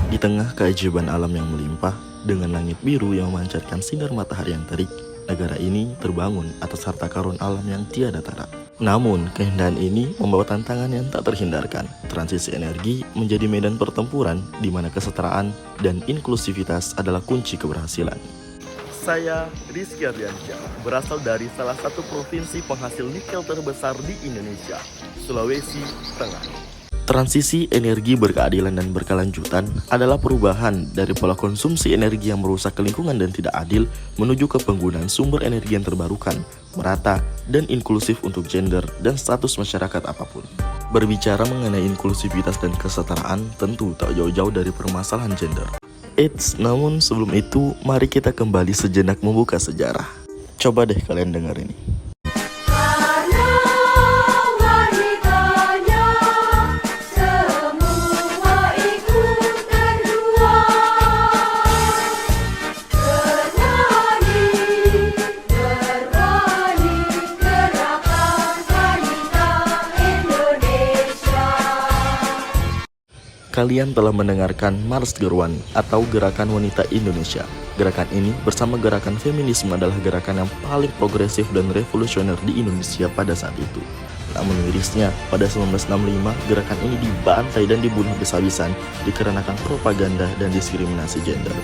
Di tengah keajaiban alam yang melimpah, dengan langit biru yang memancarkan sinar matahari yang terik, negara ini terbangun atas harta karun alam yang tiada tara. Namun, keindahan ini membawa tantangan yang tak terhindarkan. Transisi energi menjadi medan pertempuran di mana kesetaraan dan inklusivitas adalah kunci keberhasilan. Saya Rizky Ardiansyah, berasal dari salah satu provinsi penghasil nikel terbesar di Indonesia, Sulawesi Tengah. Transisi energi berkeadilan dan berkelanjutan adalah perubahan dari pola konsumsi energi yang merusak lingkungan dan tidak adil menuju ke penggunaan sumber energi yang terbarukan, merata, dan inklusif untuk gender dan status masyarakat apapun. Berbicara mengenai inklusivitas dan kesetaraan tentu tak jauh-jauh dari permasalahan gender. Namun sebelum itu, mari kita kembali sejenak membuka sejarah. Coba deh kalian dengar ini. Kalian telah mendengarkan Mars Gerwan atau Gerakan Wanita Indonesia. Gerakan ini bersama gerakan feminisme adalah gerakan yang paling progresif dan revolusioner di Indonesia pada saat itu. Namun mirisnya, pada 1965, gerakan ini dibantai dan dibunuh habis-habisan dikarenakan propaganda dan diskriminasi gender.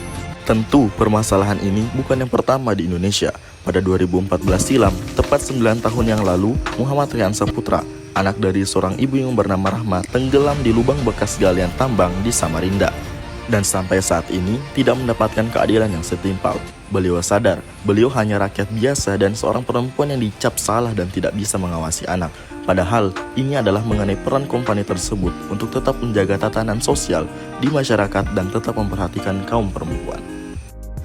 Tentu, permasalahan ini bukan yang pertama di Indonesia. Pada 2014 silam, tepat 9 tahun yang lalu, Muhammad Rian Saputra, anak dari seorang ibu yang bernama Rahma, tenggelam di lubang bekas galian tambang di Samarinda. Dan sampai saat ini tidak mendapatkan keadilan yang setimpal. Beliau sadar, beliau hanya rakyat biasa dan seorang perempuan yang dicap salah dan tidak bisa mengawasi anak. Padahal ini adalah mengenai peran kompani tersebut untuk tetap menjaga tatanan sosial di masyarakat dan tetap memperhatikan kaum perempuan.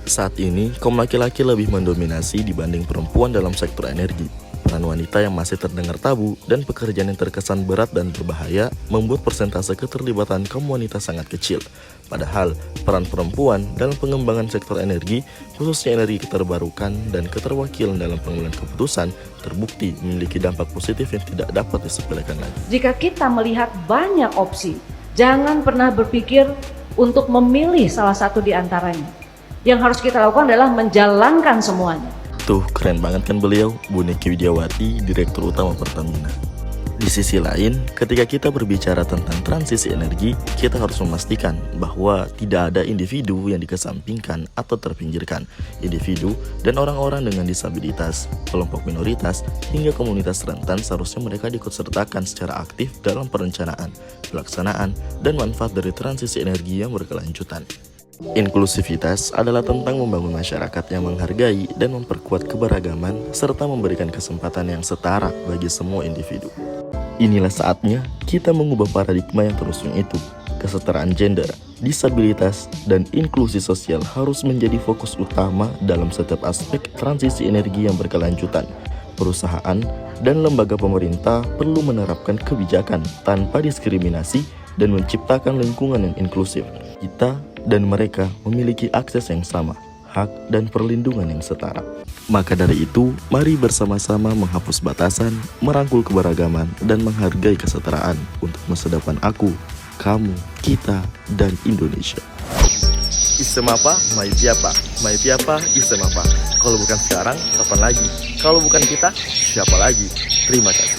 Saat ini, kaum laki-laki lebih mendominasi dibanding perempuan dalam sektor energi. Peran wanita yang masih terdengar tabu dan pekerjaan yang terkesan berat dan berbahaya membuat persentase keterlibatan kaum wanita sangat kecil. Padahal, peran perempuan dalam pengembangan sektor energi, khususnya energi terbarukan dan keterwakilan dalam pengambilan keputusan, terbukti memiliki dampak positif yang tidak dapat disepelekan lagi. Jika kita melihat banyak opsi, jangan pernah berpikir untuk memilih salah satu di antaranya. Yang harus kita lakukan adalah menjalankan semuanya. Tuh, keren banget kan beliau, Bu Niki Widiawati, Direktur Utama Pertamina. Di sisi lain, ketika kita berbicara tentang transisi energi, kita harus memastikan bahwa tidak ada individu yang dikesampingkan atau terpinggirkan. Individu dan orang-orang dengan disabilitas, kelompok minoritas, hingga komunitas rentan seharusnya mereka diikutsertakan secara aktif dalam perencanaan, pelaksanaan, dan manfaat dari transisi energi yang berkelanjutan. Inklusivitas adalah tentang membangun masyarakat yang menghargai dan memperkuat keberagaman serta memberikan kesempatan yang setara bagi semua individu. Inilah saatnya kita mengubah paradigma yang terusung itu. Kesetaraan gender, disabilitas, dan inklusi sosial harus menjadi fokus utama dalam setiap aspek transisi energi yang berkelanjutan. Perusahaan dan lembaga pemerintah perlu menerapkan kebijakan tanpa diskriminasi dan menciptakan lingkungan yang inklusif. Kita dan mereka memiliki akses yang sama, hak dan perlindungan yang setara. Maka dari itu, mari bersama-sama menghapus batasan, merangkul keberagaman, dan menghargai kesetaraan untuk masa depan aku, kamu, kita, dan Indonesia. Isem apa? Mai siapa? Mai siapa? Isem apa? Kalau bukan sekarang, kapan lagi? Kalau bukan kita, siapa lagi? Terima kasih.